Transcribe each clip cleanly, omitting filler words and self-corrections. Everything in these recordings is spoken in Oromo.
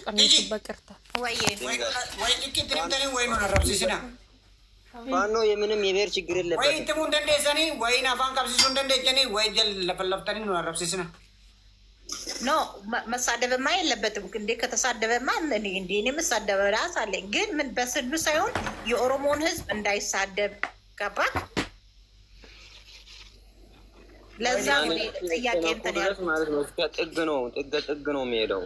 ቀንሱ በቅርታ ወይ ትክክለኛ ወይ ነው ረብሲስና ፋኖ የምንም የብሔር ችግር የለበትም። ወይ እንትሙ እንደንደሰኒ ወይ ናፋን ቀብሲሱ እንደንደጀኒ ወይ ጀል ለፈለፍተኒ ነው ረብሲስና ኖ መሳደብማ የለበትም። እንዴ ከተሳደበማ እንዴ እኔ መሳደብ ራስ አለኝ። ግን ምን በስሉ ሳይሆን የኦሮሞን ህዝብ እንዳይሳደብ ገባ። ለዛ ነው ጥያቄ እንትን ያልኩት ማለት ነው። እስከ ጥግ ነው የሚሄደው።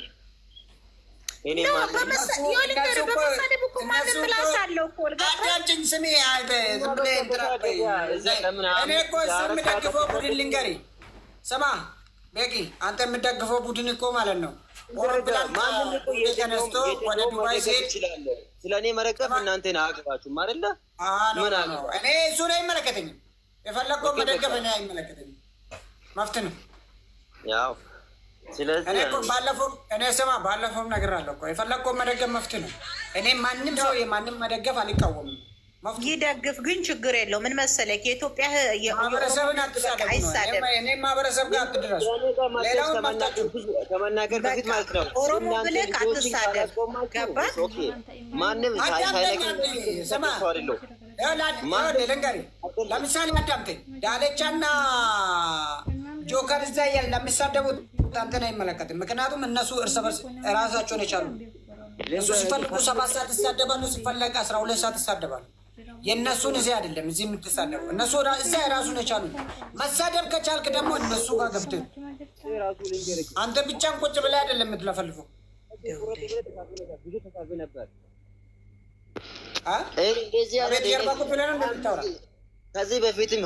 እኔ ማለት ሰማ ቤኪ አንተ የምደግፈው ቡድን እኮ ማለት ነው ተነስቶ ወደ ዱባይ ሲሄድ ስለ እኔ መረቀፍ እናንተን አያገባችሁም አይደለ? ምን አለ እኔ እሱ ላይ አይመለከተኝም። የፈለግከው መደገፍ እኔ አይመለከተኝም። መፍት ነው ያው ስለዚህ ባለፈውም ነግሬሃለሁ እኮ የፈለግከው መደገፍ መፍት ነው። እኔ ማንም ሰው የማንም መደገፍ አልቃወምም። ይደግፍ ግን ችግር የለው። ምን መሰለህ የኢትዮጵያ ማህበረሰብን አይሳደብ እኔ ማህበረሰብ ጋር አትድረሱ። ሌላውን መፍታችሁ ከመናገር በፊት ማለት ነው ኦሮሞ ብለህ አትሳደብ። ገባህ? ማንም ስማ ልንገርህ፣ ለምሳሌ አዳምጠኝ። ዳለቻና ጆከር እዛ እያለ ለሚሳደቡት አንተን አይመለከትም። ምክንያቱም እነሱ እርስ በርስ ራሳቸውን የቻሉ እሱ ሲፈልጉ 7 ሰዓት ይሳደባሉ፣ ሲፈለግ 12 ሰዓት ይሳደባሉ። የእነሱን እዚህ አይደለም እዚህ የምትሳደቡ እነሱ እዛ የራሱን የቻሉ። መሳደብ ከቻልክ ደግሞ እነሱ ጋር ገብተህ አንተ ብቻን ቁጭ ብለህ አይደለም የምትለፈልፈው። ከዚህ በፊትም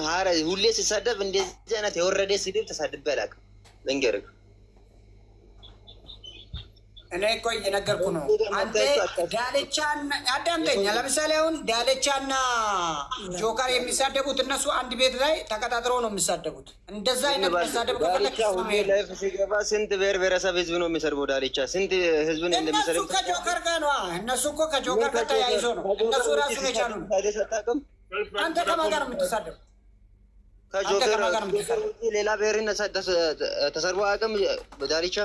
ሁሌ ሲሳደብ እንደዚህ አይነት የወረደ ስድብ ተሳድቤ አላውቅም። ልንገርህ እኔ እኮ እየነገርኩህ ነው። አንተ ዳለቻና አዳምጠኝ። ለምሳሌ አሁን ዳለቻና ጆከር የሚሳደቡት እነሱ አንድ ቤት ላይ ተቀጣጥረው ነው የሚሳደቡት። እንደዛ አይነት መሳደብ ላይፍ ሲገባ ስንት ብሔር ብሔረሰብ ህዝብ ነው የሚሰርበው። ዳለቻ ስንት ህዝብን እንደሚሰርብ እነሱ ከጆከር ጋር ነው። እነሱ እኮ ከጆከር ጋር ተያይዞ ነው። እነሱ ራሱን የቻሉ ነው። አንተ ከማን ጋር ነው የምትሳደብ? ከጆከር ሌላ ብሔርን ተሰርቦ አያውቅም ዳለቻ።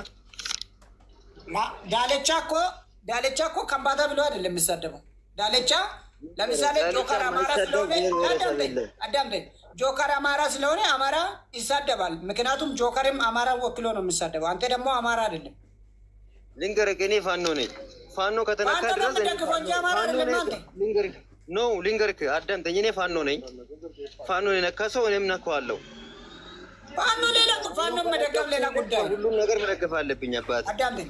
ዳለቻ እኮ ከምባታ ብሎ አይደለም የሚሳደበው። ዳለቻ ለምሳሌ ጆከር አማራ ስለሆነ አዳምጠኝ፣ ጆከር አማራ ስለሆነ አማራ ይሳደባል። ምክንያቱም ጆከርም አማራ ወክሎ ነው የሚሳደበው። አንተ ደግሞ አማራ አይደለም። ልንገርህ እኔ ፋኖ ነኝ። ፋኖ ከተነካ ድረስ ልንገርህ አዳምጠኝ። እኔ ፋኖ ነኝ። ፋኖ የነካ ሰው እኔም ነካዋለሁ። ፋኖ መደገፍ ሌላ ጉዳይ፣ ሁሉም ነገር መደገፍ አለብኝ። አባት አዳምጠኝ።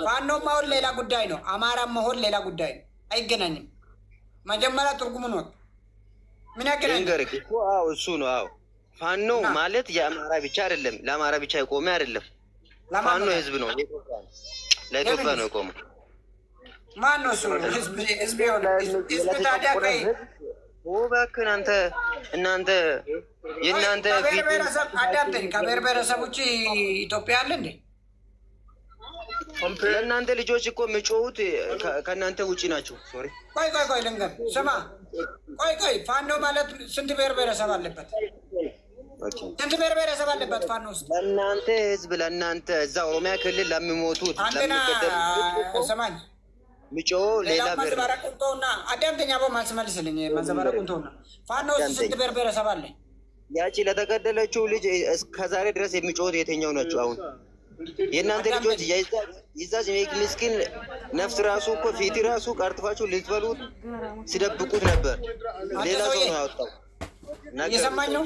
ፋኖ መሆን ሌላ ጉዳይ ነው፣ አማራ መሆን ሌላ ጉዳይ ነው። አይገናኝም። መጀመሪያ ትርጉሙ ነው። ምን ያገናኝ? አዎ እሱ ነው። አዎ ፋኖ ማለት የአማራ ብቻ አይደለም፣ ለአማራ ብቻ የቆመ አይደለም። ፋኖ ህዝብ ነው፣ ለኢትዮጵያ ነው የቆመው። ማን ነው እሱ? ህዝብ የሆነ ህዝብ ታዲያ እባክህ እናንተ የእናንተ አዳምጠኝ። ከብሔር ብሔረሰብ ውጭ ኢትዮጵያ አለ እንዴ? ለእናንተ ልጆች እኮ የሚጮሁት ከእናንተ ውጭ ናቸው። ሶሪ ቆይ ልንገር፣ ስማ ቆይ ፋኖ ማለት ስንት ብሔር ብሔረሰብ አለበት? ስንት ብሔር ብሔረሰብ አለበት ፋኖ ውስጥ? ለእናንተ ህዝብ ለእናንተ እዛ ኦሮሚያ ክልል ለሚሞቱት ሰማኝ ሚጮ ሌላ መንዘባረቁንተውና አዳምጠኛ በማስመልስልኝ መንዘባረቁንተውና ፋኖ ውስጥ ስንት ብሔር ብሔረሰብ አለ? ያቺ ለተገደለችው ልጅ እስከዛሬ ድረስ የሚጮሁት የትኛው ናቸው? አሁን የእናንተ ልጆች ይዛች ምስኪን ነፍስ ራሱ እኮ ፊት ራሱ ቀርጥፋችሁ ልትበሉት ሲደብቁት ነበር። ሌላ ሰው ነው ያወጣው። እየሰማኝ ነው።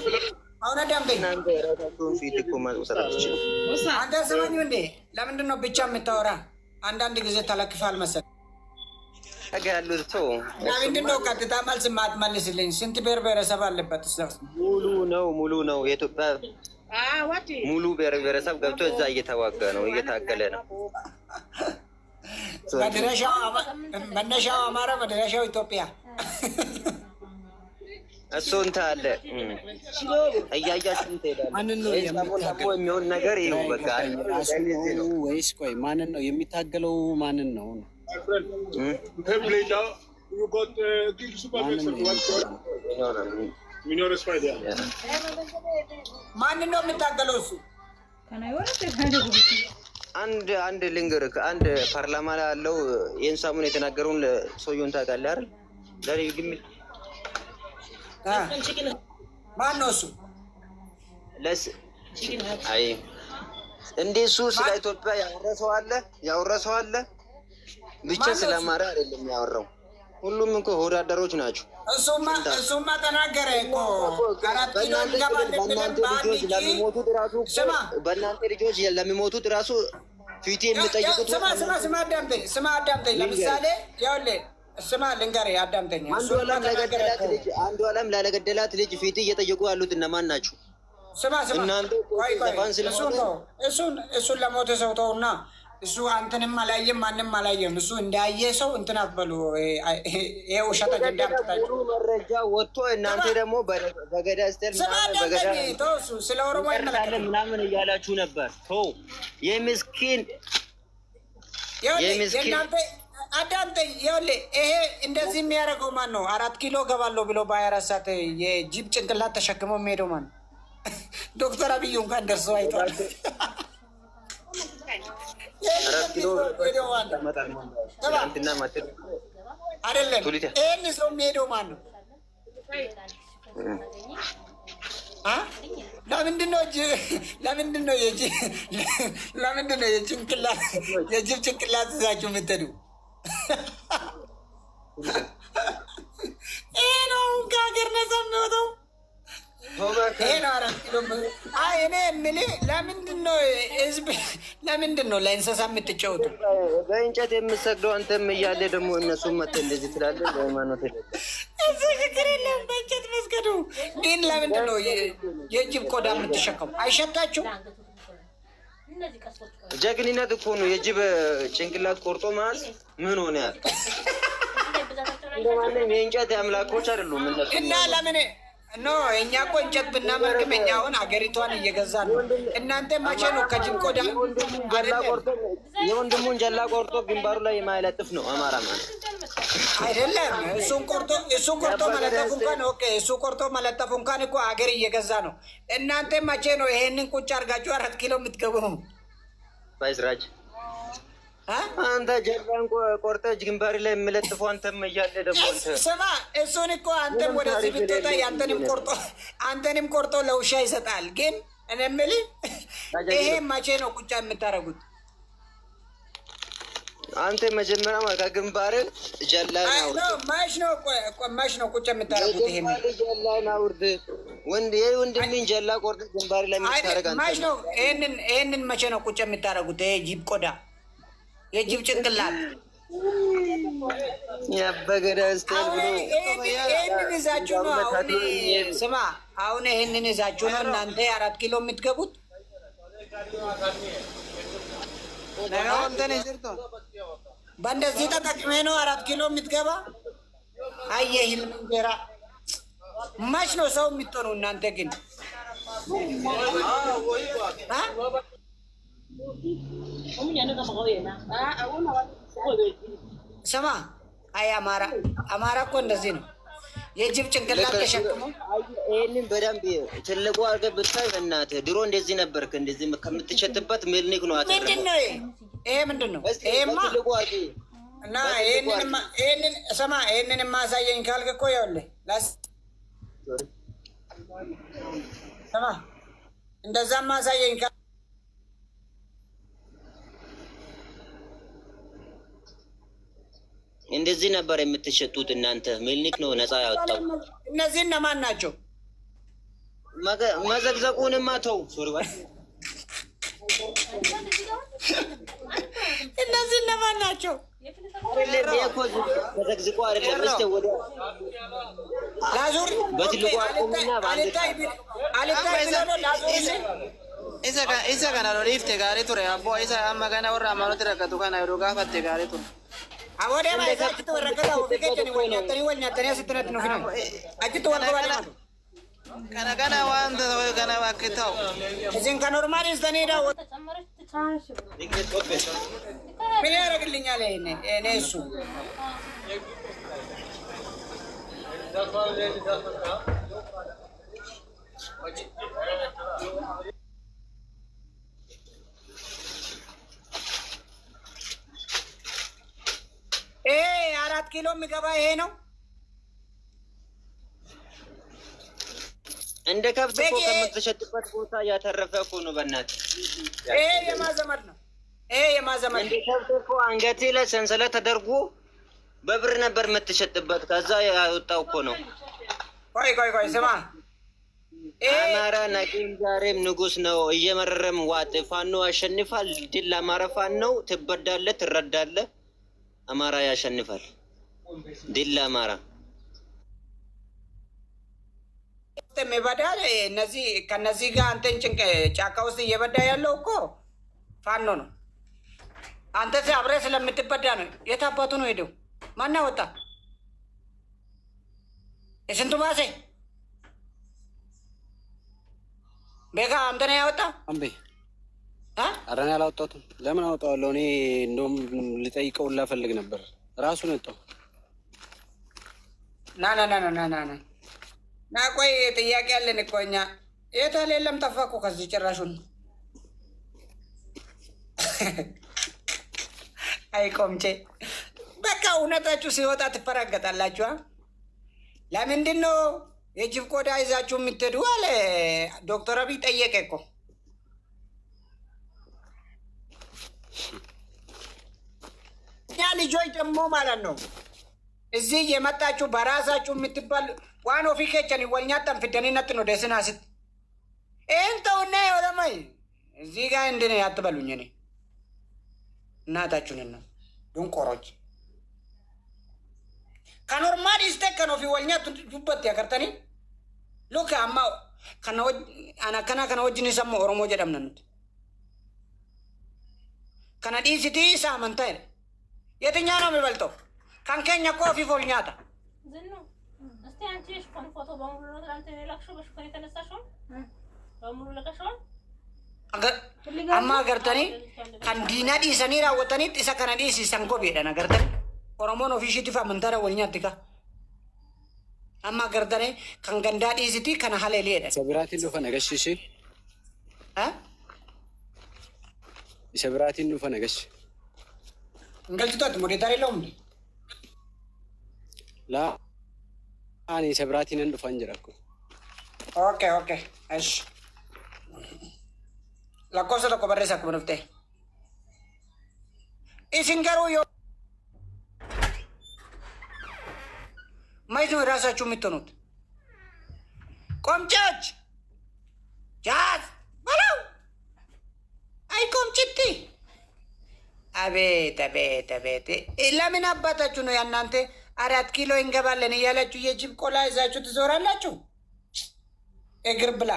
አሁን አዳምጠኝ። እናንተ የራሳችሁን ፊት እኮ ማውጣት ትችሉ። አንተ ሰማኝ እንዴ? ለምንድን ነው ብቻ የምታወራ? አንዳንድ ጊዜ ተለክፋል መሰለኝ። ያሉት ሰው ምንድን ነው ቀጥታ መልስ ማትመልስልኝ? ስንት ብሔር ብሔረሰብ አለበት? ሙሉ ነው የኢትዮጵያ ሙሉ ብሔር ብሔረሰብ ገብቶ እዛ እየተዋጋ ነው፣ እየታገለ ነው። መነሻው አማራ መድረሻው ኢትዮጵያ። እሱ እንትን አለ እያያችሁ ትሄዳለህ። የሚሆን ነገር ይኸው በቃ ወይስ ቆይ ማንን ነው የሚታገለው? ማንን ነው ማንን ነው የሚታገለው? እሱ አንድ ልንገርህ፣ አንድ ፓርላማ ላይ ያለው ይህን ሰሞኑን የተናገረውን ሰውየውን ታውቃለህ አይደል? ዛሬ ግምት ማን ነው እሱ? አይ እንደሱ ስለ ኢትዮጵያ ያወረሰው አለ ብቻ ስለ አማራ አይደለም ያወራው። ሁሉም እኮ ወዳደሮች ናቸው። እሱማ ተናገረ እኮ በእናንተ ልጆች ለሚሞቱት ራሱ ፊት የሚጠይቁት ስማ አዳምጠኝ። ለምሳሌ ይኸውልህ ስማ ልንገርህ አዳምጠኝ። አንዱ ዓለም ላለገደላት ልጅ ፊት እየጠየቁ ያሉት እነማን ናቸው? ስማ እሱን ለሞተ ሰው ተውና፣ እሱ አንተንም አላየም ማንም አላየም። እሱ እንዳየ ሰው እንትን አትበሉ። ይሄ ውሸት አጀንዳ አምጥታችሁ መረጃ ወጥቶ እናንተ ደግሞ በገዳ ስተል ስለ ኦሮሞ ይመለከታል ምናምን እያላችሁ ነበር። ተው የምስኪን አዳምጠኝ። ይኸውልህ ይሄ እንደዚህ የሚያደርገው ማን ነው? 4 ኪሎ ገባለሁ ብሎ በ24 ሰዓት የጂፕ ጭንቅላት ተሸክሞ የሚሄደው ማን ነው? ዶክተር አብይ እንኳን ደርሰው አይቷል። አይደለም ይህን ሰው የሚሄደው ማን ነው? ለምንድን ነው የጅብ ጭንቅላት ይዛችሁ የምትሄዱ? ይሄ ነው ከሀገር ነፃ የሚወጣው። እኔ የምልህ ለምንድን ነው ለእንስሳ የምትጫወቱ? በእንጨት የምሰግደው አንተም እያለ ደግሞ እነሱም መጥተህ እንደዚህ ትላለህ። ሃይማኖት እሱ ችግር የለም በእንጨት መስገዱ። ግን ለምንድን ነው የጅብ ቆዳ የምትሸከሙ? አይሸታችሁም? ጀግንነት እኮ ነው። የጅብ ጭንቅላት ቆርጦ ማስ ምን ሆነ ያል እንደማንም የእንጨት አምላኮች አይደሉም እነሱ። እና ለምን ኖ እኛ እኮ እንጨት ብናመልክም እኛ አሁን ሀገሪቷን እየገዛን ነው። እናንተ መቼ ነው ከጅብ ቆዳ የወንድሙን ጀላ ቆርጦ ግንባሩ ላይ የማይለጥፍ ነው አማራ ማለት አይደለም? እሱን ቆርጦ መለጠፉ እንኳን ኦኬ፣ እሱ ቆርጦ መለጠፉ እንኳን እኮ ሀገር እየገዛ ነው። እናንተ መቼ ነው ይሄንን ቁጭ አድርጋችሁ 4 ኪሎ የምትገቡ? ባይዝራጅ አንተ ጀላን ቆርጠህ ግንባሪ ላይ የምለጥፈው አንተም እያለ ደግሞ ስማ፣ እሱን እኮ አንተም ወደዚህ ብትወጣ አንተንም ቆርጦ ለውሻ ይሰጣል። ግን እኔ የምልህ ይሄ መቼ ነው ቁጫ የምታደርጉት? አንተ መጀመሪያ ከግንባር ጀላን አውርድ። መች ነው ቁጫ የምታደርጉት? ይሄ ጀላን አውርድ። ወንድምን ጀላ ቆርጠህ ግንባሪ ላይ የምታደርግ አንተ መች ነው? ይሄንን መቼ ነው ቁጫ የምታደርጉት? ይሄ ጂብ ቆዳ የጅብ ጭንቅላት ያበገዳ ስታይል ብሎ ይሄንን ይዛችሁ ነው አሁን። ስማ አሁን ይሄንን ይዛችሁ ነው እናንተ 4 ኪሎ የምትገቡት? በእንደዚህ ተጠቅሜ ነው 4 ኪሎ የምትገባ? አየህ ህልም እንጀራ። መች ነው ሰው የምትሆኑ እናንተ ግን? ስማ አይ አማራ እኮ እንደዚህ ነው። የጅብ ጭንቅላት ተሸክሞ ይሄንን በደንብ ትልቁ አድርገህ ብታይ በእናትህ ድሮ እንደዚህ ነበርክ። እንደዚህ ከምትሸትበት ምኒክ ነው አትረው። ምንድን ነው ይሄ? ምንድን ነው ይሄማ? እና ይሄንን ስማ፣ ይሄንን የማሳየኝ ካልክ እኮ ይኸውልህ ስማ፣ እንደዛ ማሳየኝ እንደዚህ ነበር የምትሸጡት እናንተ። ሚልኒክ ነው ነፃ ያወጣው። እነዚህ እነማን ናቸው? መዘግዘቁንማ ተው። እነዚህ እነማን ናቸው? ተዘግዝቆ አይደለም። እስኪ ወደ ላዙር በትልቁ አቁምና አልታይ ብሎ ላዙር isa kana lo dhiifte gaarii ture abboo isa amma kana warra amanooti rakkatu kana yeroo gaafatte gaarii ture. Awwaadee maa isa achitti warra rakkata ofii keechanii wal nyaatanii asitti natti nuuf himan achitti wal qabaadhe kana wanta kana bakki ta'u. Isin kan ormaan istaniidha. ምን ያደርግልኛል እኔ እሱ 4 ኪሎ የሚገባ ይሄ ነው። እንደ ከብት እኮ ከምትሸጥበት ቦታ ያተረፈ እኮ ነው። በእናትህ ይሄ የማዘመድ ነው። ይሄ የማዘመድ እንደ ከብት እኮ አንገቴ ላይ ሰንሰለት ተደርጎ በብር ነበር የምትሸጥበት። ከዛ ያወጣው እኮ ነው። ቆይ ስማ፣ አማራ ነገም ዛሬም ንጉስ ነው። እየመረረም ዋጥ ፋኖ ያሸንፋል። ድል ለአማራ ፋኖ ነው። ትበዳለህ፣ ትረዳለህ። አማራ ያሸንፋል። ድል ለአማራ። የሚበዳል እነዚህ ከነዚህ ጋር አንተን ጫካ ውስጥ እየበዳ ያለው እኮ ፋኖ ነው። አንተ አብረህ ስለምትበዳ ነው። የት አባቱ ነው ሄደው? ማን ወጣ? የስንቱ ባሴ ቤካ አንተ ነህ ያወጣ? አምቤ ኧረ እኔ አላወጣሁትም። ለምን አወጣዋለሁ? እኔ እንደውም ልጠይቀው ላፈልግ ነበር። ራሱን ወጣው። ና ቆይ ጥያቄ አለን እኮ እኛ። የት አለ? የለም ጠፋ እኮ ከዚህ ጭራሹን። አይ ቆምቼ በቃ እውነታችሁ ሲወጣ ትፈራገጣላችሁ። ለምንድን ነው የጅብ ቆዳ ይዛችሁ የምትሄዱ? አለ ዶክተር አብይ ጠየቀ እኮ። እኛ ልጆች ደግሞ ማለት ነው እዚህ የመጣችሁ በራሳችሁ የምትባል ዋን ኦፊኬቸን ወልኛጠን ፍደኔነት ነው ደስና ስት ይህንተውና የወለማይ እዚህ ጋር እንድነ ያትበሉኝ። እኔ እናታችሁንና ዱንቆሮች ከኖርማል ይስተከ ነው ፊ ወልኛት ዱበት ያከርተኒ ሉክ አማ ከነ ወጅን ሰሞ ኦሮሞ ጀደምነኑት ከነ ዲሲቲ ሳመንታ የትኛ ነው የሚበልጠው? ከንከኛ ኮፊ ፎልኛታ amma agartanii kan diinaa dhiisanii raawwatanitti isa kana dhiisisan kopheedhaan agartanii oromoon ofiishiitiif amantaadha wal nyaatti ka amma agartanii kan gandaa dhiisiti kana haleeleedha. Isa biraatiin dhufa nagashishee. Isa biraatiin dhufa nagashi. Galchitooti modeetaree loomne. Laa ani isa biraatiin hin dhufan jira ko. Okay. Ash. La cosa tokko barreessa akkuma dhuftee. Isin garuu yoo maayituma ራሳችሁ የምትሆኑት ቆምጮች ጃዝ በለው። አይ ቆምጭቲ አቤት ለምን አባታችሁ ነው ያናንተ 4 ኪሎ እንገባለን እያላችሁ የጅብ ቆላ ይዛችሁ ትዞራላችሁ? እግር ብላ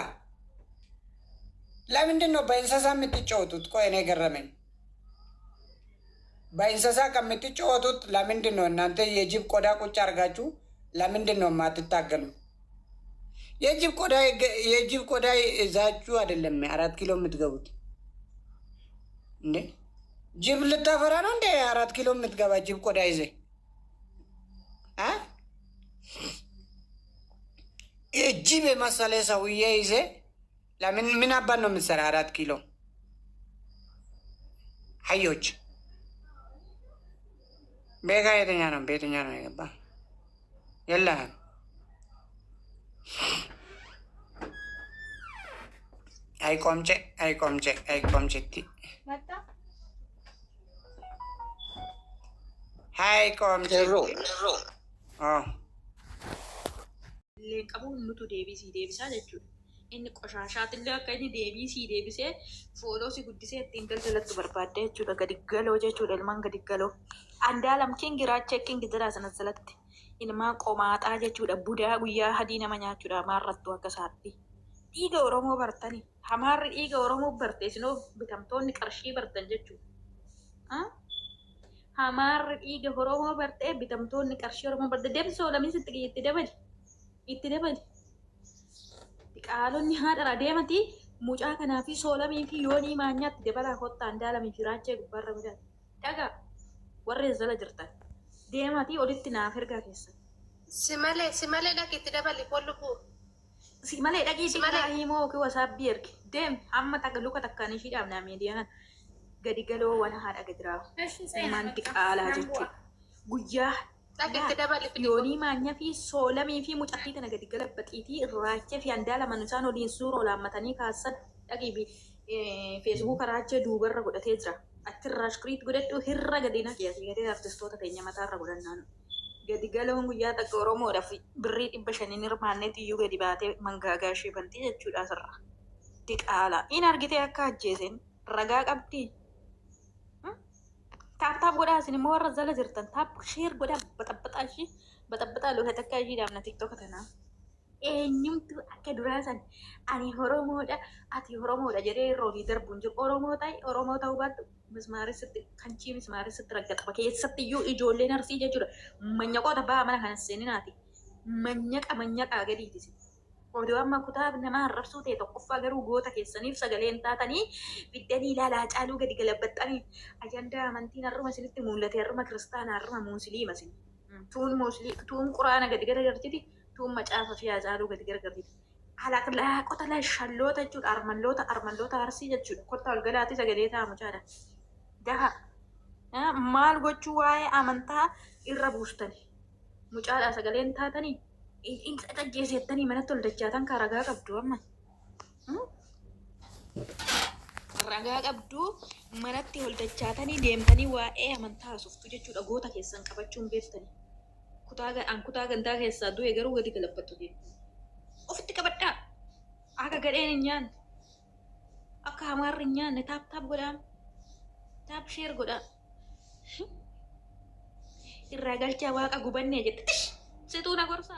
ለምንድን ነው በእንስሳ የምትጫወቱት? ቆይ እኔ ገረመኝ። በእንስሳ ከምትጫወቱት ለምንድን ነው እናንተ የጅብ ቆዳ ቁጭ አድርጋችሁ ለምንድን ነው የማትታገሉ? የጅብ ቆዳ ይዛችሁ አይደለም 4 ኪሎ የምትገቡት እንዴ? ጅብ ልታፈራ ነው እንዴ 4 ኪሎ የምትገባ ጅብ ቆዳ ይዘ ጅብ የመሰለ ሰውዬ ይዘ ለምን ምን አባት ነው የምትሰራ 4 ኪሎ? ሀዮች ቤጋ የትኛ ነው የገባ? የለህም። አይቆምቼቲ qabuun nutu deebisaa jechuudha. Inni qoshashaatillee akka inni deebisee fooloo si guddisee ittiin galgalatti barbaadde jechuudha. Gadi galoo jechuudha. Ilmaan gadi galoo. Andaalam kingi raachee kingi jira sana jalatti. Ilmaan qomaaxaa jechuudha. Budaa guyyaa hadii nama nyaachuudha. Hamaarrattu akka isaatti. Dhiiga Oromoo bartanii. Hamaarri dhiiga Oromoo barte isinoo bitamtoonni qarshii bartan jechuudha. Hamaarri dhiiga Oromoo bartee bitamtoonni qarshii Oromoo barte deebisoo lamii sitti itti dabali. Qaalonni haadha deemati mucaa kanaa fi soolamii fi yoonii maanyaatti dabalaa kottaa andaalamii fi raachee gubbaarra midhaan. Dhagaa warreen jala jirtan deematii olitti naaf ergaa keessa. Simalee dhaqiitti dabali polluquu. Simalee dhaqiitti karaa himoo yookiin wasaabbii ergi. Deem hamma takka luka takkaan ishiidhaaf naamee deeman gadi galoo waan haadha gadiraa. Ilmaan xiqqaalaa jechuudha. Guyyaa Dhaqitti dabali yoonii maanya fi soolamii fi mucattii tana gadi galabbaxiitii irraachee fi handaala manusaan waliin suura olaammatanii kaasan dhaqiifi feesbuuk raachee duubarra godhatee jira. Achirraa shukriit godhadhu hirra gadina keessi gadee artistoota teenya mataarra godhannaan. Gadi galoon guyyaa takka Oromoodhaaf birrii 500 hirmaanneet iyyuu gadi baatee mangaagaa ishee bantii jechuudha asirra. Diqaala. In argitee akka ajjeesen ragaa qabdi. Taap godhaa isin immoo warra jala jirtan taap sheer godhaa baxabbaxaa lola takka ishiidhaaf na tiktoka tanaa. Eenyumtu akka duraa san ani Oromoodha ati Oromoodha jedhee roolii darbuun jiru Oromoo ta'uu baattu mismaaressitti kancii mismaaressitti raggaxaba keessatti iyyuu ijoolleen arsii jechuudha. Manyaqoota ba'aa mana kana seeninaati. Manyaqaa gadiitis. Oduu amma kutaa nama arrabsuu ta'e tokkoffaa garuu goota keessaniif sagaleen taatanii fiddanii ilaalaa caaluu gadi galabbaxanii ajandaa amantiin har'uma isinitti mul'ate har'uma kiristaanaa har'uma musliima isin. Tuun quraana gadi gara gartiti tuun macaafa fi haacaaluu gadi gara gartiti. Alaaqlaaqota lashalloota jechuudha armalloota arsii jechuudha. Kottaa ol galaatti sagalee taa'amu jaadha. Daha maal gochuu waa'ee amantaa irra buustani. Mucaadhaa sagaleen taatanii. Inta tajjeesettanii manatti ol dachaatan kan ragaa qabdu amma. Ragaa qabdu manatti ol dachaatanii deemtanii waa'ee amantaa haasoftu jechuudha. Goota keessan qabachuun beektanii. Kutaa gandaa keessaa du'e garuu gadi galabbattu deemu. Ofitti qabadhaa. Akka gadheen hin nyaanne. Akka hamaarri hin nyaanne taap godhaan. Taap sheer godhaa. Irraa galchaa waaqa gubannee jette. Situ na gorsa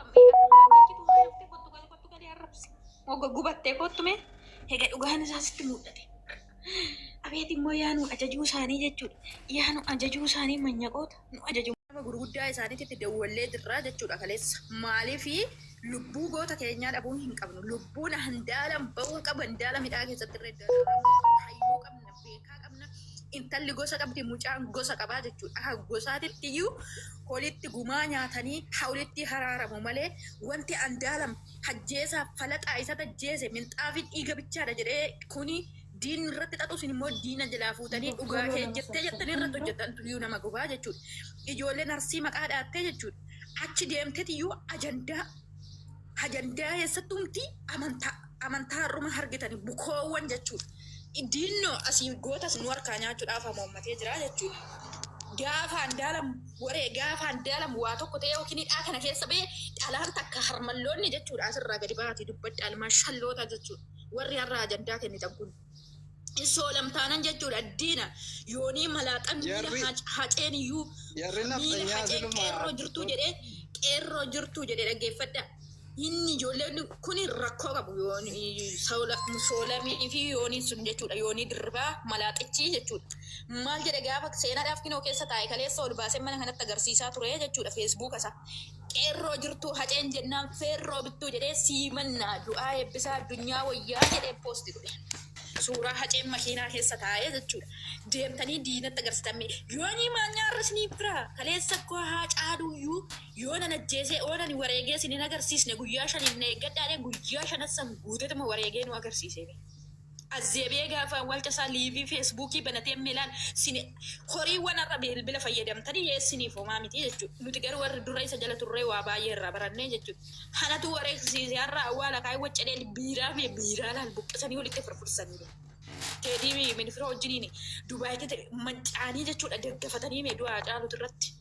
kottu gadi arrabsi. Mogga gubattee kottume egaa dhugaan isaa sitti mul'ate. Abeet immoo yaanu ajajuu isaanii jechuudha. Yaanu ajajuu isaanii manyaqoota nu ajaju. Nama gurguddaa isaaniitti dawwallee jirraa jechuudha kaleessa. Maaliifi lubbuu goota keenyaa dhabuun hin qabnu. Lubbuun handaalan ba'uun qabu handaala midhaa keessatti irra hayyuu qabna beekaa qabna. Intalli gosa qabdi mucaan gosa qabaa jechuudha. Gosaatitti iyyuu holitti gumaa nyaatanii hawlitti haraaramu malee wanti handaalam hajjeesaaf falaxaa isa tajjeese minxaafi dhiiga bichaadha jedhee kuni diin irratti xaxuus immoo diina jalaa fuutanii dhugaa kee jettanii irratti hojjetan iyyuu nama gubaa jechuudha. Ijoolleen arsii maqaa dhaattee jechuudha. Achi deemteet iyyuu ajandaa eessattumti amantaa har'uma argitanii bukoowwan jechuudha. Diinno asii gootas nu harkaa nyaachuudhaaf hamoommatee jira jechuudha. Gaafa handaalam waa tokko ta'e yookiin hidhaa kana keessa ba'e dhalaan takka harmalloonni jechuudha asirraa gadi baatee dubbadha almaa shalloota jechuudha. Warri har'a ajandaa kennitan kun. Soolamtaanan jechuudha diina yoonii malaaxan miila haceen iyyuu miila haceen qeerroo jirtuu jedhee dhaggeeffadha. Inni ijoolleen kun rakkoo qabu soolamii fi yoonii sun jechuudha. Yoonii dirbaa malaaxichi jechuudha. Maal jedhe gaafa seenaadhaaf kinoo keessa taa'e kaleessa ol baasee mana kanatti agarsiisaa ture jechuudha. Feesbuuk isaa qeerroo jirtuu haceen jennaan feerroo bittuu jedhee siimannaa du'aa eebbisaa addunyaa wayyaa jedhee poosti godhe. Suuraa haceen makiinaa keessa taa'ee jechuudha. Deemtanii diinatti agarsiitamee yoonii maanyaarra isiniif bira kaleessa koo haa caaluyyuu yoona najjeesee oolan wareegee isinin agarsiisne guyyaa shaniif na eeggadhaadhee guyyaa shanassan guutetuma wareegee nu agarsiisee. Azzeebee gaafa walcasaa liivii feesbuukii banatee miilaan horiiwwan har'a bilbila fayyadamtanii yeessiniif homaa miti jechuudha. Nuti garuu warri dura isa jala turree waa baay'ee irraa barannee jechuudha. Hanatu wareegsiisee har'a awwaala kaayee waccadee biiraa laal buqqisanii walitti furfursanii. Teedii minifira wajjiniin Dubaayitti mancaanii jechuudha daggafatanii meedu'aa caalutu irratti.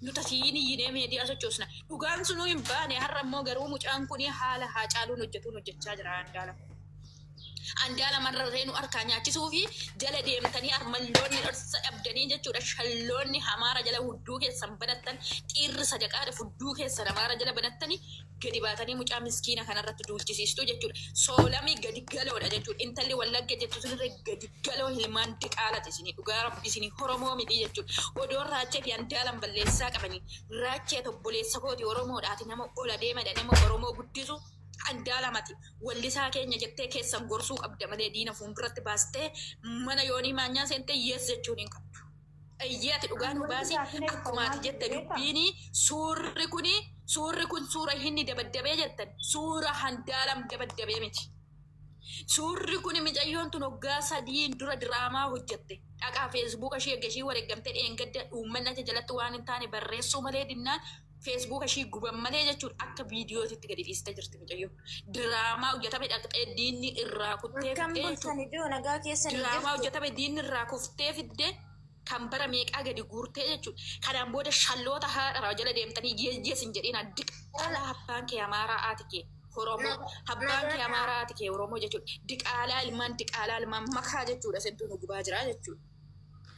Nutatiin iyyinee meediyaa sochoosna. Dhugaan sunuu hin baane har'a immoo garuu mucaan kun haala haa caaluun hojjechaa jira handaala. Andaala marrarree nu harkaa nyaachisuu fi jala deemtanii armalloonni dhorsa dhabdanii jechuudha. Shalloonni hamaara jala hudduu keessan banattan xiirri sadaqaadha hudduu keessan hamaara jala banattanii gadi baatanii mucaa miskiina kanarratti duulchisiistu jechuudha. Soolamii gadi galoodha jechuudha. Intalli wallagge jettu sunirra gadi galoo hilmaan diqaalati isinii dhugaa rabbi isinii Oromoo miti jechuudha. Odoon raachee fi andaalan balleessaa qabanii raachee obboleessa kooti Oromoodhaati nama ola deemadha nama Oromoo guddisu. Andaala mati wallisaa keenya jettee keessan gorsuu qabda malee diina fuulduratti baastee mana yoonii maanyaa seentee yees jechuun hin qabdu. Iyyaati dhugaan baasii akkuma ati jette dubbiini suurri kun suura inni dabaddabee jettan suura handaalam dabaddabee miti. Suurri kun mucayyoon tun waggaa 3 dura diraamaa hojjette. Dhaqaa feesbuuka ishee gashii wareegamtee dheengadda uummanni achi jalatti waan hin taane barreessuu malee dinnaan feesbuuka ishee guban malee jechuun akka viidiyootitti gadi dhiistee jirti mucayyoon. Diraamaa hojjetame dhaqxee diinni irraa kuttee fiddee diraamaa hojjetame diinni irraa kuftee fiddee kan bara meeqaa gadi guurtee jechuudha. Kanaan booda shalloota haadha jala deemtanii geessin jedhiin diqaalaa abbaan kee amaaraa haati kee Oromoo abbaan kee amaaraa haati kee Oromoo jechuudha. Diqaalaa ilmaan makaa jechuudha sentu nu gubaa jira jechuudha.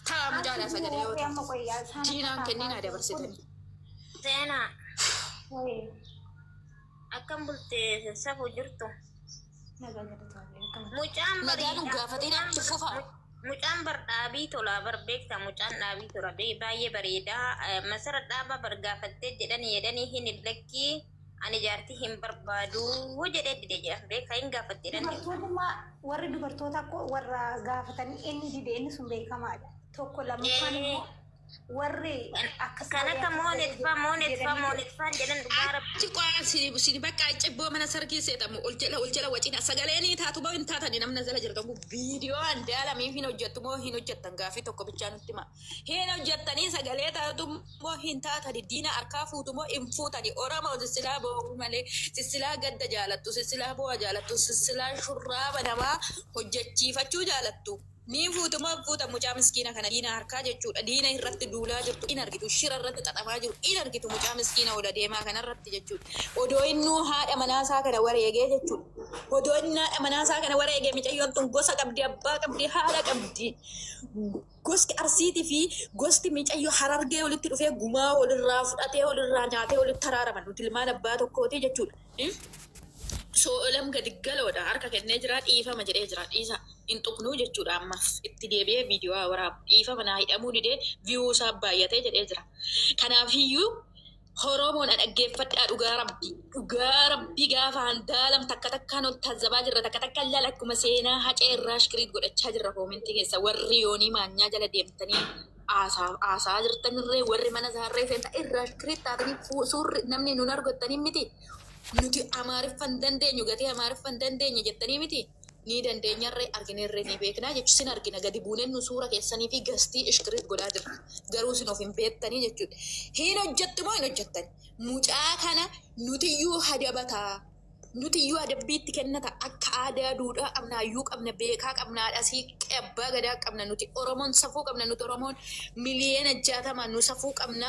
Taamu jaalaa sagalee yoo ta'u diinaan kenninaa dabarsitanii. Seenaa akkam bultee safuu jirtu. Mucaan Magaaluun gaafatee natti fufa. Mucaan dhaabii tolaa beekta mucaan dhaabii tola baay'ee bareedaa masara dhaabaa gaafattee jedhanii hin lakkii ani jaartii hin barbaadu jedhee dide jira beekaa hin gaafattee dubartoota warri dubartoota warra gaafatanii inni dide inni sun beekamaadha. Tokko lammaffaan immoo warri kan akka moonetfaa jedhan dhugaara. Si bakka cibboo mana sargii seetamu ol jala wacina sagalee ni taatu moo hin taatani namna jala jirtamu viidiyoo andaalamii hin hojjettu moo hin hojjettan gaafii tokko bichaa nutti hima. Hin hojjettanii sagalee taatu moo hin taatani diina harkaa fuutu moo hin fuutani Oromoo sissilaa bo'uu malee sissilaa gadda jaalattu sissilaa bo'aa jaalattu sissilaa shurraaba namaa hojjechiifachuu jaalattu. Ni fuuta mucaa miskiina kana diina harkaa jechuudha. Diina irratti duulaa jirtu in argitu shira irratti xaxamaa jiru in argitu mucaa miskiina ola deemaa kana irratti jechuudha. Odoo innuu haadha manaasaa kana wareegee jechuudha. Odoo inni haadha manaasaa kana wareegee mucayyoon tun gosa qabdi abbaa qabdi haadha qabdi. Gosti Arsiitii fi gosti mucayyoo Harargee walitti dhufee gumaa walirraa fudhatee walirraa nyaatee walitti taraaraman nuti ilmaan abbaa tokkooti jechuudha. Soolam gadi galoodha harka kennee jira dhiifama jedhee jira dhiisa. In tuqnuu jechuudha ammaaf itti deebi'ee viidiyoo waraabu dhiifama naa hidhamuu didee viyuu isaa baay'atee jedhee jira. Kanaafiyyuu Oromoon dhaggeeffadhaa dhugaa rabbii gaafa handaalam takkaan ol tazzabaa jirra takkaan lala akkuma seenaa hacee irraa shikiriit godhachaa jirra koomentii keessa warri yoonii maanyaa jala deemtanii haasaa jirtanirree warri mana isaarree seenta irraa shikiriit taatanii suurri namni nun argattanii miti. Nuti amaariffan dandeenyu gatii amaariffan dandeenye jettanii miti. Ni dandeenyarree argineerree ni beeknaa jechuun argina gadi buuneen nu suura keessanii fi gastii ishkiriit godhaa jirra. Garuu isin of hin beektanii jechuudha. Hin hojjettu moo hin hojjettan? Mucaa kana nutiyyuu hadabataa. Nutiyyuu adabbiitti kennata akka aadaa duudhaa qabna hayyuu qabna beekaa qabna haadhasii abbaa gadaa qabna nuti Oromoon safuu qabna nuti Oromoon miliyoona 60 nu safuu qabna.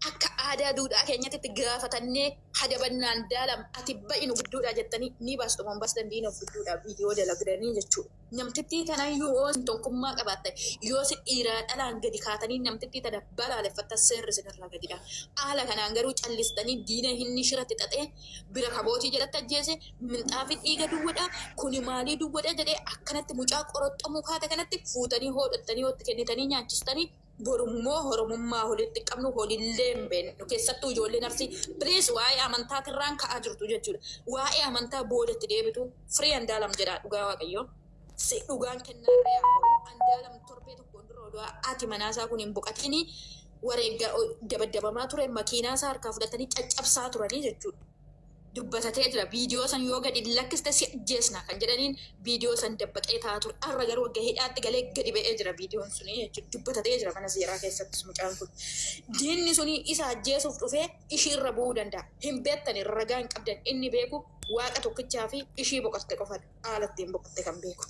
Akka aadaa duudhaa keenyatti gaafatannee hadabannaan daalam ati ba'inu gudduudha jettanii ni baastu moo baas dandiin of gudduudha viidiyoo dalagdanii jechuudha. Namtittii tanayyuu yoo tokkummaa qabaatte yoo si dhiiraa dhalaan gadi kaatanii namtittii tana balaaleffatta seerri sinirraa gadidha. Haala kanaan garuu callistanii diina hinni shiratti xaxee bira kabootii jalatti ajjeese minxaafii dhiiga duwwadha kuni maalii duwwadha jedhee akkanatti mucaa qoroxxomuu kaate kanatti fuutanii hoodhattanii hootti kennitanii nyaachistanii borummoo Oromummaa walitti qabnu walillee hin beeknu keessattuu ijoolleen Arsii birees waa'ee amantaatirraan ka'aa jirtu jechuudha. Waa'ee amantaa boodatti deebitu firii handaalam jedha dhugaa waaqayyoo. Si dhugaan kennarree handaalam torbee tokkoon dura oduu ati manaasaa kun hin boqatini wareeggaa dabadabamaa ture makiinaasaa harkaa fudhatanii caccabsaa turanii jechuudha. Dubbatatee jira viidiyoo san yoo gadi lakkiste si ajjeesna kan jedhaniin viidiyoo san dabbaqee taa'aa ture. Har'a garuu waggaa hidhaatti galee gadi ba'ee jira viidiyoon suni jechuudha. Dubbatatee jira mana seeraa keessattis mucaan kun. Diinni suni isa ajjeesuuf dhufee ishiirra bu'uu danda'a. Hin beektani ragaa hin qabdan inni beeku waaqa tokkichaa fi ishii boqotte qofadha. Haala ittiin boqotte kan beeku.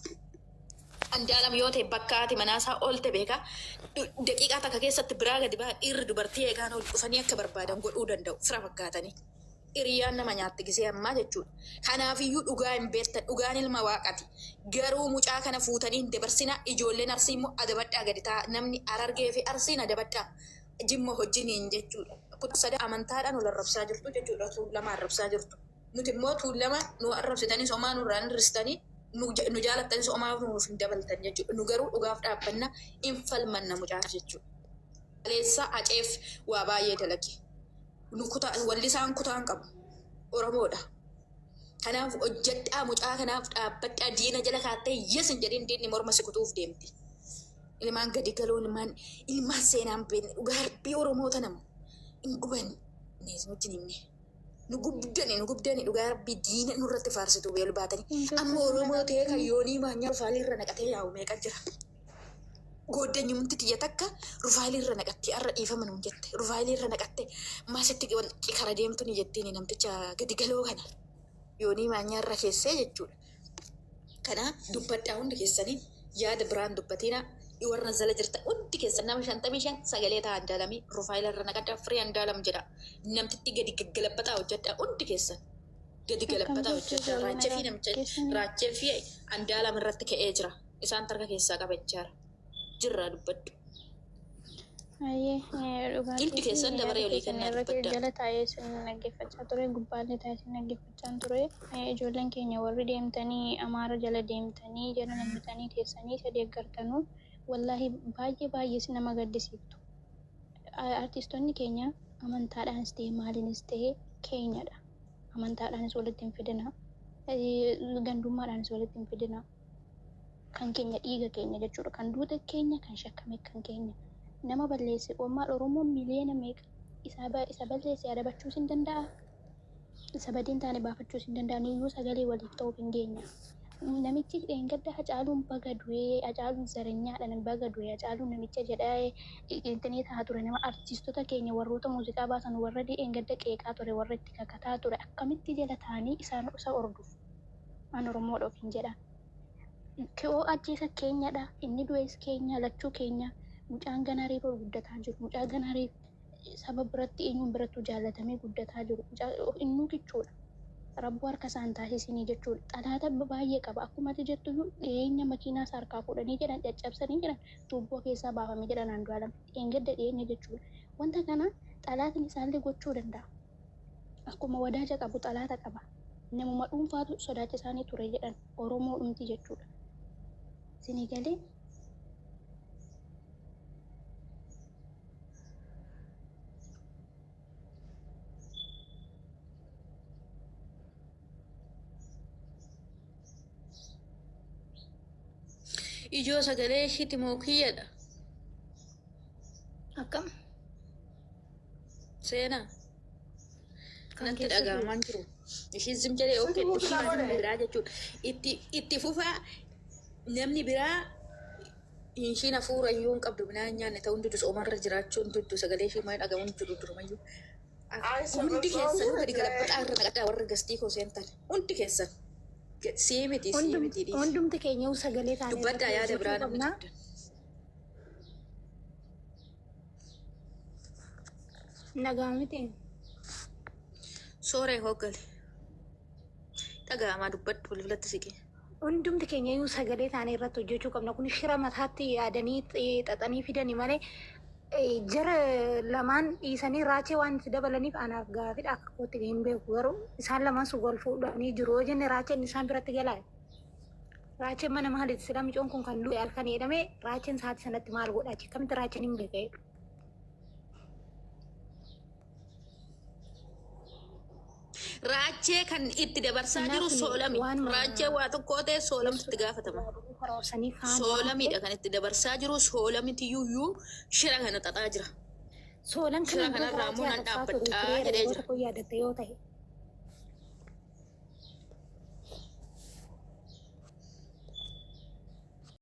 Handaalam yoo ta'e bakka ati manaasaa oolte beeka daqiiqaa takka keessatti biraa gadi ba'a dhiirri dubartii eegaan ol dhufanii akka barbaadan godhuu danda'u fira fakkaatanii. Hiriyaan nama nyaatti gisee ammaa jechuudha. Kanaafiyyuu dhugaa hin beektan dhugaan ilma waaqati. Garuu mucaa kana fuutanii hin dabarsina ijoolleen Arsii immoo adabadhaa gadi ta'a namni Harargee fi Arsiin adabadhaa jimma hojjiniin jechuudha. Sada amantaadhaan wal arrabsaa jirtu jechuudha. Tuulama arrabsaa jirtu. Nuti immoo tuulama nu arrabsitanii somaa nurraan hirristanii nu jaalattanii somaa nuuf hin dabaltan jechuudha. Nu garuu dhugaaf dhaabbanna hin falmanna mucaa jechuudha. Aleessa aceef waa baay'ee dalage. Wallisaan kutaan qabu Oromoodha. Kanaaf hojjedhaa mucaa kanaaf dhaabbadhaa diina jala kaattee yes hin jedhin diinni morma si kutuuf deemti. Ilmaan gadi galoo ilmaan seenaan beekne dhugaa rabbii Oromoota nama hin gubanne wajjin himne. nugubdani dhugaa rabbii diina nurratti faarsitu beelu baatanii amma oromoo ta'ee kan yoonii maanyaa rufaalii irra naqatee yaa'u meeqa jira gooddeenyi mumti xiyya takka rufaalii irra naqattee arra dhiifama nuun jette rufaalii irra naqattee maasitti kara deemtu ni jettiin namticha gadi galoo kana yoonii maanyaa irra keessee jechuudha. Kana dubbadhaa hundi keessanii yaada biraan dubbatiina warra zala jirta hundi keessan nama 55 sagalee ta'an daalamii rufaayila irra naqadhaa firii andaalam jedha namtitti gadi gaggalabbataa hojjedha hundi keessan gadi galabbataa hojjedha raachee fi namicha raachee fi andaalam irratti ka'ee jira isaan tarka keessaa qabachaa jirraa dubbadhu. Hundi keessan dabaree olii kennaa dubbadhaa. Jala taa'ee sin naggeeffachaa ture gubbaallee taa'ee sin naggeeffachaa ture ijoolleen keenya warri deemtanii amaara jala deemtanii jala namtanii teessanii isa deeggartanuu wallahi baay'ee si nama gaddisiiftu. Artistoonni keenya amantaadhaanis ta'e maaliinis ta'e keenyadha. Amantaadhaanis walitti hin fidina. Gandummaadhaanis walitti hin fidina. Kan keenya dhiiga keenya jechuudha. Kan duuta keenya kan shakkame kan keenya. Nama balleesse Omar Oromoo miliyoona meeqa isa balleesse adabachuus hin danda'a. Isa badeen taane baafachuus hin danda'an iyyuu sagalee waliif ta'uuf hin geenya. Namichi dheengadda Hacaaluun baga du'ee Hacaaluun zareenyaadhaan baga du'ee Hacaaluun namicha jedhee internee ta'a ture nama artistoota keenya warroota muuziqaa baasan warra dheengadda qeeqaa ture warra itti kakataa ture akkamitti jala ta'anii isaan isa orduuf an Oromoodhaaf hin jedhan. Koo ajjeesa keenyadha inni du'es keenya lachuu keenya mucaan ganaaree guddataa jiru mucaa ganaaree saba biratti eenyuun birattuu jaallatamee guddataa jiru innuu kichuudha. Rabbu harka isaan taasisinii jechuudha. Xalaata baay'ee qaba. Akkuma ati jettu dhiyeenya makiinaa isaa harkaa fuudhanii jedhan caccabsanii jedhan tuubboo keessaa baafamee jedhan Andu'aalam dheengadda dhiyeenya jechuudha. Wanta kana xalaatiin isaallee gochuu danda'a. Akkuma wadaaja qabu xalaata qaba. Namuma dhuunfaatu sodaacha isaanii ture jedhan Oromoo dhumti jechuudha. Isinii galee ijoo sagalee ishiiti moo kiyyadha? akkam seenaa kanatti dhagahamaan jiru. Ishiin zim jedhee ookee biraa jechuudha. Itti fufaa namni biraa ishiin hafuura iyyuu hin qabdu binaa nyaanne ta'uu hunduu soomarra jiraachuu hunduu sagalee ishii maal dhagahuun jiru durumayyuu. Hundi keessan gadi galabbataa irra naqadhaa warra gastii koo seentan hundi keessan. Siimiti. Hundumti keenya sagalee taanee dubbaddaa yaada biraa namni qabdan. Nagaamiti. Sooree hoggale. Dhaga'amaa dubbaddu bilbilatti siqee. Hundumti keenya sagalee taanee irratti hojjechuu qabna. Kun shira mataatti yaadanii xaxanii fidanii malee jara lamaan dhiisanii raachee waan itti dabalaniif anaaf gaafidha akka kootti hin beeku garuu isaan lamaan sun wal fuudhanii jiru yoo jenne raacheen isaan biratti galaa raacheen mana maalitti sila micoon kun kan du'e halkan jedhame raacheen sa'aatii sanatti maal godha achi akkamitti raacheen hin beeka'edha. Raachee kan itti dabarsaa jiru soolami. Raachee waa tokko ta'e soolamtu itti gaafatama. Soolamiidha kan itti dabarsaa jiru soolamiti iyyuu shira kana xaxaa jira. Soolan Shira kanarraa immoo nan dhaabbadhaa jedhee jira. yaadatte yoo ta'e